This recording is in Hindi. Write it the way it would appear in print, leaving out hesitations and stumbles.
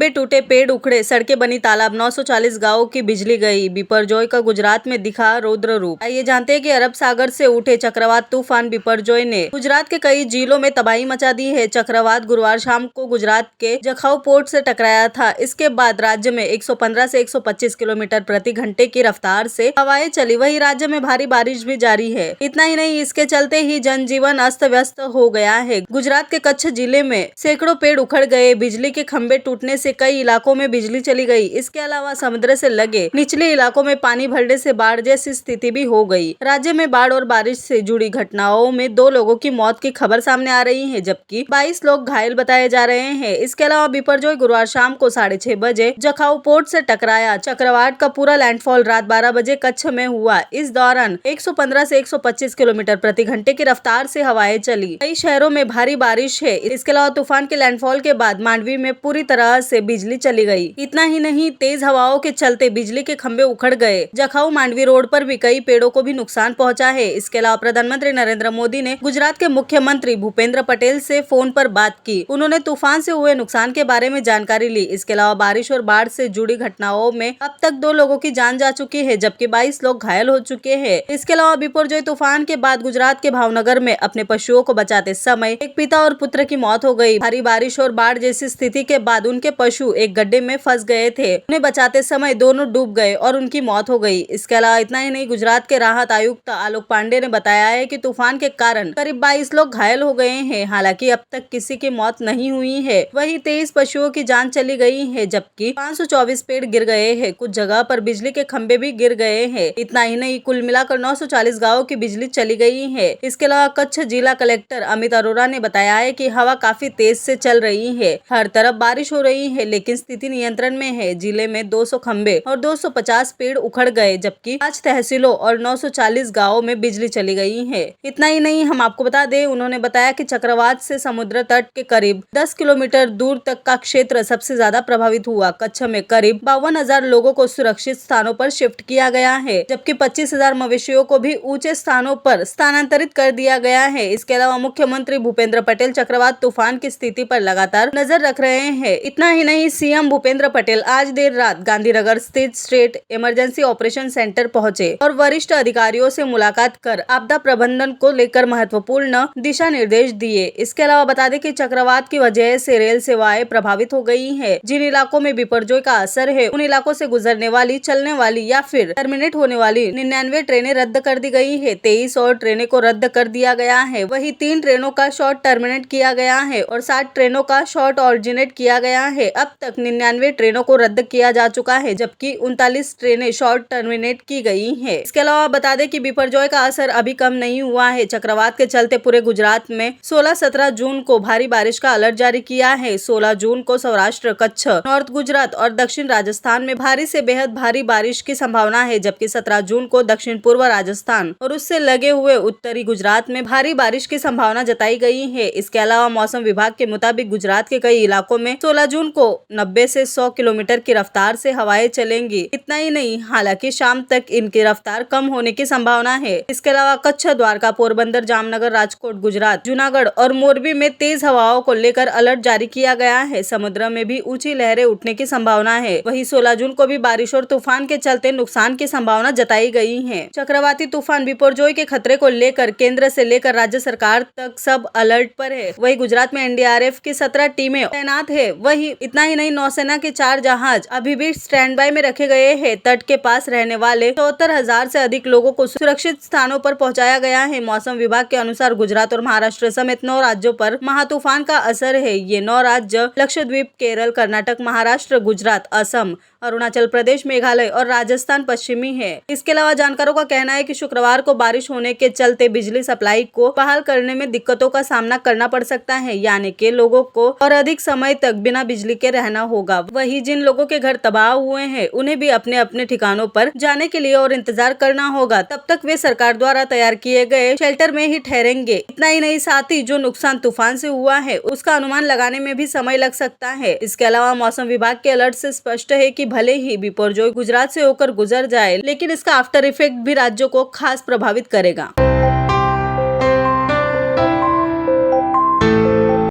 खंबे टूटे, पेड़ उखड़े, सड़कें बनी तालाब, 940 गांवों की बिजली गई। बिपरजॉय का गुजरात में दिखा रौद्र रूप। आइए जानते हैं कि अरब सागर से उठे चक्रवात तूफान बिपरजॉय ने गुजरात के कई जिलों में तबाही मचा दी है। चक्रवात गुरुवार शाम को गुजरात के जखाऊ पोर्ट से टकराया था। इसके बाद राज्य में 115 से 125 किलोमीटर प्रति घंटे की रफ्तार से हवाएं चली। वही राज्य में भारी बारिश भी जारी है। इतना ही नहीं, इसके चलते ही जनजीवन अस्त व्यस्त हो गया है। गुजरात के कच्छ जिले में सैकड़ों पेड़ उखड़ गए। बिजली के खंभे टूटने से कई इलाकों में बिजली चली गई। इसके अलावा समुद्र से लगे निचले इलाकों में पानी भरने से बाढ़ जैसी स्थिति भी हो गई। राज्य में बाढ़ और बारिश से जुड़ी घटनाओं में 2 लोगों की मौत की खबर सामने आ रही है, जबकि 22 लोग घायल बताए जा रहे हैं। इसके अलावा बिपरजॉय गुरुवार शाम को 6:30 बजे जखाऊ पोर्ट से टकराया। चक्रवात का पूरा लैंडफॉल रात 12 बजे कच्छ में हुआ। इस दौरान 115 से 125 किलोमीटर प्रति घंटे की रफ्तार से हवाएं चली। कई शहरों में भारी बारिश है। इसके अलावा तूफान के लैंडफॉल के बाद मांडवी में पूरी तरह से बिजली चली गई। इतना ही नहीं, तेज हवाओं के चलते बिजली के खंभे उखड़ गए। जखाऊ मांडवी रोड पर भी कई पेड़ों को भी नुकसान पहुंचा है। इसके अलावा प्रधानमंत्री नरेंद्र मोदी ने गुजरात के मुख्यमंत्री भूपेंद्र पटेल से फोन पर बात की। उन्होंने तूफान से हुए नुकसान के बारे में जानकारी ली। इसके अलावा बारिश और बाढ़ से जुड़ी घटनाओं में अब तक 2 लोगों की जान जा चुकी है, जबकि 22 लोग घायल हो चुके हैं। इसके अलावा बिपरजॉय तूफान के बाद गुजरात के भावनगर में अपने पशुओं को बचाते समय एक पिता और पुत्र की मौत हो गई। भारी बारिश और बाढ़ जैसी स्थिति के बाद उनके पशु एक गड्ढे में फंस गए थे। उन्हें बचाते समय दोनों डूब गए और उनकी मौत हो गई। इसके अलावा इतना ही नहीं, गुजरात के राहत आयुक्त आलोक पांडे ने बताया है कि तूफान के कारण करीब 22 लोग घायल हो गए हैं। हालांकि अब तक किसी की मौत नहीं हुई है। वहीं 23 पशुओं की जान चली गई है, जबकि 524 पेड़ गिर गए हैं। कुछ जगह पर बिजली के खंभे भी गिर गए हैं। इतना ही नहीं, कुल मिलाकर 940 गाँवों की बिजली चली गई है। इसके अलावा कच्छ जिला कलेक्टर अमित अरोरा ने बताया है कि हवा काफी तेज से चल रही है। हर तरफ बारिश हो रही है, लेकिन स्थिति नियंत्रण में है। जिले में 200 खंभे और 250 पेड़ उखड़ गए, जबकि 5 तहसीलों और 940 गांवों में बिजली चली गई है। इतना ही नहीं, हम आपको बता दें, उन्होंने बताया कि चक्रवात से समुद्र तट के करीब 10 किलोमीटर दूर तक का क्षेत्र सबसे ज्यादा प्रभावित हुआ। कच्छ में करीब 52,000 लोगों को सुरक्षित स्थानों पर शिफ्ट किया गया है, जबकि 25,000 मवेशियों को भी ऊंचे स्थानों पर स्थानांतरित कर दिया गया है। इसके अलावा मुख्यमंत्री भूपेंद्र पटेल चक्रवात तूफान की स्थिति पर लगातार नजर रख रहे हैं। इतना ही नहीं, सीएम भूपेंद्र पटेल आज देर रात गांधीनगर स्थित स्टेट इमरजेंसी ऑपरेशन सेंटर पहुंचे और वरिष्ठ अधिकारियों से मुलाकात कर आपदा प्रबंधन को लेकर महत्वपूर्ण दिशा निर्देश दिए। इसके अलावा बता दें कि चक्रवात की वजह से रेल सेवाएं प्रभावित हो गई है। जिन इलाकों में बिपरजॉय का असर है, उन इलाकों से गुजरने वाली, चलने वाली या फिर टर्मिनेट होने वाली 99 ट्रेनें रद्द कर दी गई है। 23 और ट्रेनें को रद्द कर दिया गया है। वही 3 ट्रेनों का शॉर्ट टर्मिनेट किया गया है और 60 ट्रेनों का शॉर्ट ऑरिजिनेट किया गया है। अब तक 99 ट्रेनों को रद्द किया जा चुका है, जबकि 39 ट्रेनें शॉर्ट टर्मिनेट की गई है। इसके अलावा बता दें कि बिपरजॉय का असर अभी कम नहीं हुआ है। चक्रवात के चलते पूरे गुजरात में 16-17 जून को भारी बारिश का अलर्ट जारी किया है। 16 जून को सौराष्ट्र, कच्छ, नॉर्थ गुजरात और दक्षिण राजस्थान में भारी से बेहद भारी बारिश की संभावना है, जबकि 17 जून को दक्षिण पूर्व राजस्थान और उससे लगे हुए उत्तरी गुजरात में भारी बारिश की संभावना जताई गई है। इसके अलावा मौसम विभाग के मुताबिक गुजरात के कई इलाकों में 16 जून को 90 से 100 किलोमीटर की रफ्तार से हवाएं चलेंगी। इतना ही नहीं, हालांकि शाम तक इनकी रफ्तार कम होने की संभावना है। इसके अलावा कच्छ, द्वारका, पोरबंदर, जामनगर, राजकोट, गुजरात, जूनागढ़ और मोरबी में तेज हवाओं को लेकर अलर्ट जारी किया गया है। समुद्र में भी ऊंची लहरें उठने की संभावना है। वहीं 16 जून को भी बारिश और तूफान के चलते नुकसान की संभावना जताई गई है। चक्रवाती तूफान बिपरजॉय के खतरे को लेकर केंद्र से लेकर राज्य सरकार तक सब अलर्ट पर है। वही गुजरात में एनडीआरएफ की 17 टीमें तैनात है। वही इतना ही नहीं, नौसेना के 4 जहाज अभी भी स्टैंड बाय में रखे गए हैं। तट के पास रहने वाले 74,000 से अधिक लोगों को सुरक्षित स्थानों पर पहुंचाया गया है। मौसम विभाग के अनुसार गुजरात और महाराष्ट्र समेत 9 राज्यों पर महातूफान का असर है। ये 9 राज्य लक्षद्वीप, केरल, कर्नाटक, महाराष्ट्र, गुजरात, असम, अरुणाचल प्रदेश, मेघालय और राजस्थान पश्चिमी है। इसके अलावा जानकारों का कहना है कि शुक्रवार को बारिश होने के चलते बिजली सप्लाई को बहाल करने में दिक्कतों का सामना करना पड़ सकता है, यानी कि लोगों को और अधिक समय तक बिना बिजली के रहना होगा। वही जिन लोगों के घर तबाह हुए हैं, उन्हें भी अपने अपने ठिकानों पर जाने के लिए और इंतजार करना होगा। तब तक वे सरकार द्वारा तैयार किए गए शेल्टर में ही ठहरेंगे। इतना ही नहीं, साथ ही जो नुकसान तूफान से हुआ है, उसका अनुमान लगाने में भी समय लग सकता है। इसके अलावा मौसम विभाग के अलर्ट से स्पष्ट है कि भले ही बिपरजॉय गुजरात से होकर गुजर जाए, लेकिन इसका आफ्टर इफेक्ट भी राज्यों को खास प्रभावित करेगा।